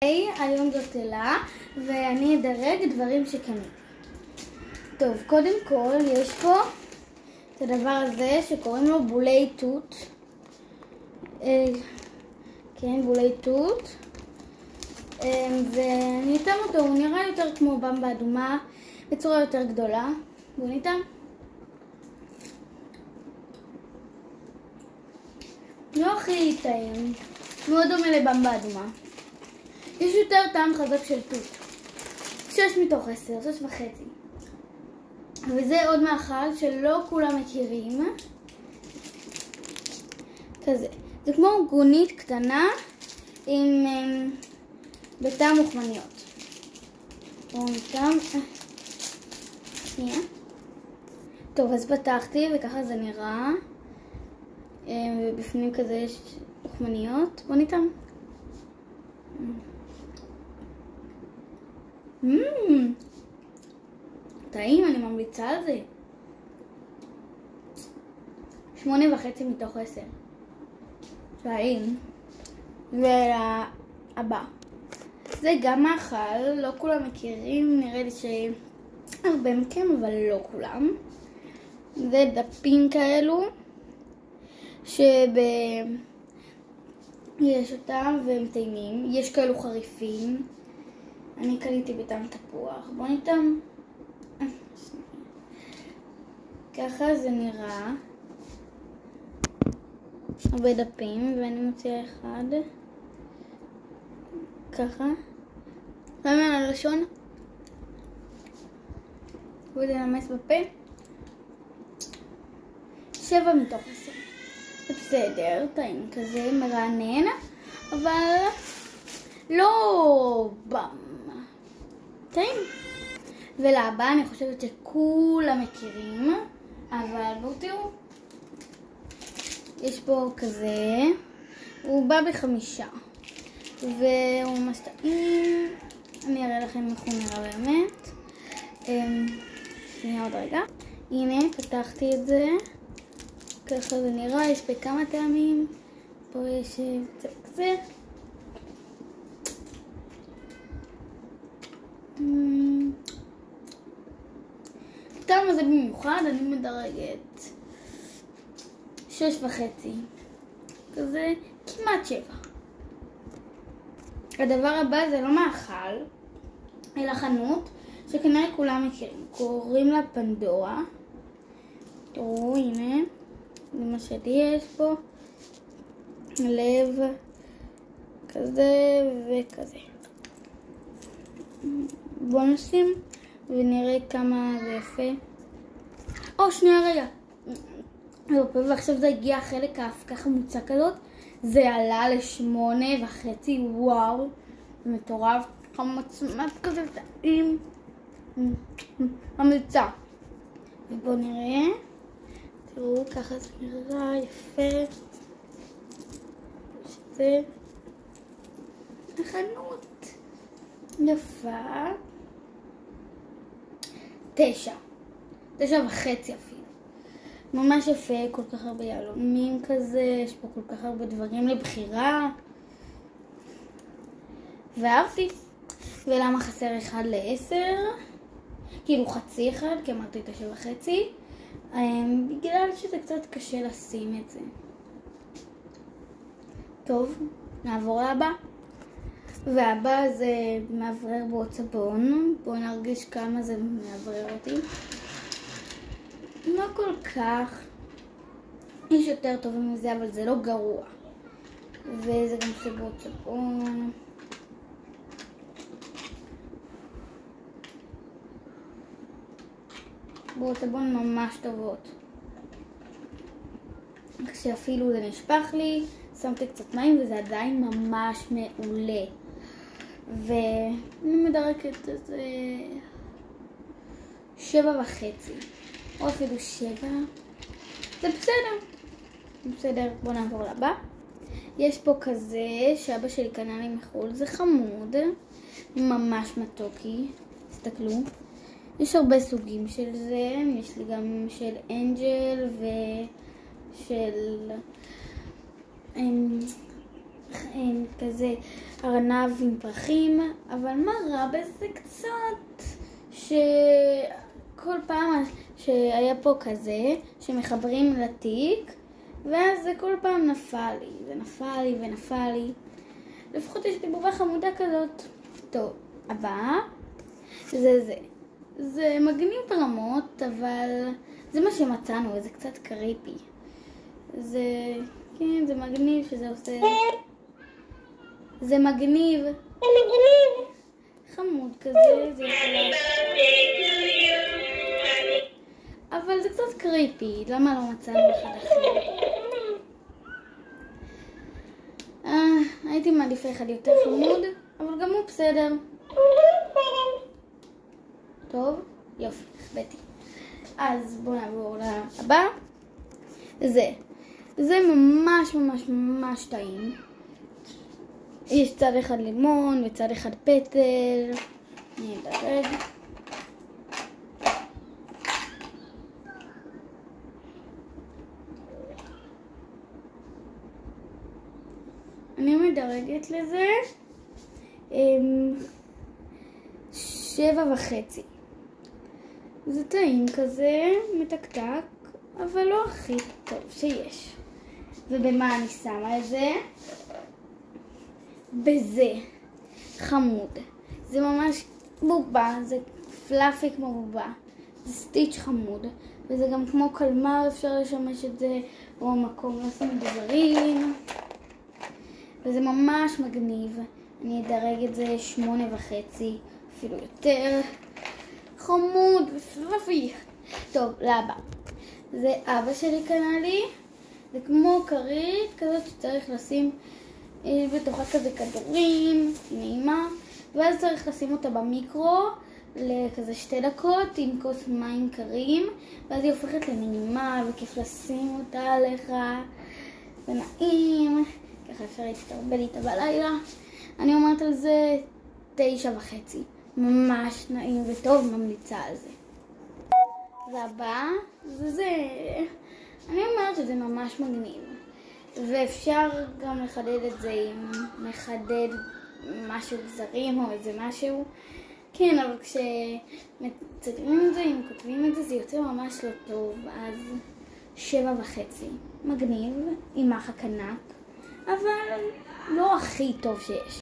היי, היום זאת אלה, ואני אדרג דברים שקניתי. טוב, קודם כל יש פה את הדבר הזה שקוראים לו בולי תות. כן, בולי תות. ואני אתם אותו, הוא נראה יותר כמו במבה אדומה, בצורה יותר גדולה. בואו ניתם. לא הכי טעים, מאוד דומה לבמבה אדומה. יש יותר טעם חזק של תות. 6 מתוך 10, 6.5. וזה עוד מאכל שלא כולם מכירים. כזה. זה כמו גונית קטנה עם בטעם מוכמניות. שנייה. טוב, אז פתחתי וככה זה נראה. ובפנים כזה יש מוכמניות. בוא ניתם. טעים, אני ממליצה על זה. 8.5 מתוך 10. טעים. והבא. זה גם מאכל, לא כולם מכירים, נראה לי שהרבה מכם, אבל לא כולם. זה דפים כאלו, יש אותם והם טעימים. יש כאלו חריפים. אני קניתי בטעם תפוח. בוא ניתם. ככה זה נראה. הרבה דפים, ואני מוציאה אחד. ככה. רמי על הלשון. וזה נמס בפה. 7 מתוך 10. זה בסדר, טעים כזה, מרענן, אבל לא טעים. ולהבא אני חושבת שכולם מכירים, אבל בואו תראו. יש פה כזה, הוא בא ב5, והוא ממש טעים. אני אראה לכם איך הוא נראה באמת. שנייה עוד רגע. הנה, פתחתי את זה. ככה זה נראה, יש פה כמה טעמים. פה יש קצת כזה. הטעם הזה במיוחד אני מדרגת 6.5. כזה כמעט 7. הדבר הבא זה לא מאכל, אלא חנות שכנראה כולם מכירים. קוראים לה פנדורה. תראו, הנה. זה מה שלי יש פה. לב. כזה וכזה. בואו נשים ונראה כמה זה יפה. שנייה רגע. ועכשיו זה הגיע החלק ההפקה מוצע כזאת. זה עלה ל8.5. וואו. זה מטורף. חמצמץ כזה טעים. המלצה. ובואו נראה. תראו, ככה זה נראה יפה. שזה החנות. יפה. 9.5 אפילו. ממש יפה, כל כך הרבה יהלומים כזה, יש פה כל כך הרבה דברים לבחירה. ואהבתי. ולמה חסר 1 ל10? כאילו חצי אחד, כי אמרתי 9.5. בגלל שזה קצת קשה לשים את זה. טוב, נעבור לבא. והבא זה מאוורר בעוד סבון. בואו נרגיש כמה זה מאוורר אותי. לא כל כך. יש יותר טובים מזה, אבל זה לא גרוע. וזה גם עושה בעוד סבון. בעוד סבון ממש טובות. כשאפילו זה נשפך לי, שמתי קצת מים וזה עדיין ממש מעולה. ואני מדרקת את זה 7.5 או אפילו 7. זה בסדר. בסדר, בואו נעבור לבא. יש פה כזה שאבא שלי קנה לי מחול. זה חמוד, ממש מתוקי. תסתכלו. יש הרבה סוגים של זה. יש לי גם של אנג'ל ושל כזה ארנב עם פרחים, אבל מה רע בזה קצת? שכל פעם שהיה פה כזה, שמחברים לתיק, ואז זה כל פעם נפל לי, ונפל לי ונפל לי. לפחות יש לי בובה חמודה כזאת. טוב, הבא, זה מגניב ברמות, אבל זה מה שמצאנו, וזה קצת קריפי. כן, זה מגניב שזה עושה... זה מגניב. חמוד כזה, זה יכול... אבל זה קצת קריפי, למה לא מצאנו אחד אחר? הייתי מעדיפה אחד יותר חמוד, אבל גם הוא בסדר. טוב, יופי, החבאתי. אז בואו נעבור לבא. זה ממש ממש ממש טעים. יש צד אחד לימון וצד אחד פטל. אני אדרג. אני מדרגת לזה 7.5. זה טעים כזה, מתקתק, אבל לא הכי טוב שיש. ובמה אני שמה את זה? בזה. חמוד. זה ממש בובה, זה פלאפי כמו בובה. זה סטיץ' חמוד. וזה גם כמו קלמר, אפשר לשמש את זה, או מקום לשים דברים. וזה ממש מגניב. אני אדרג את זה 8.5, אפילו יותר. חמוד ופלאפי. טוב, לבא. זה אבא שלי קנה לי. זה כמו כרית כזאת שצריך לשים בתוכה כזה כדורים, נעימה. ואז צריך לשים אותה במיקרו לכזה 2 דקות עם כוס מים קרים. ואז היא הופכת לנעימה וכיף לשים אותה עליך. ונעים. ככה אפשר להתרבל איתה בלילה. אני אומרת על זה 9.5. ממש נעים וטוב, ממליצה על זה. והבא, זה. אני אומרת שזה ממש מגניב. ואפשר גם לחדד את זה עם מחדד משהו גזרים או איזה משהו. כן, אבל כשמצטטים את זה, אם כותבים את זה, זה יוצא ממש לא טוב. אז 7.5. מגניב, עם מח הקנק, אבל לא הכי טוב שיש.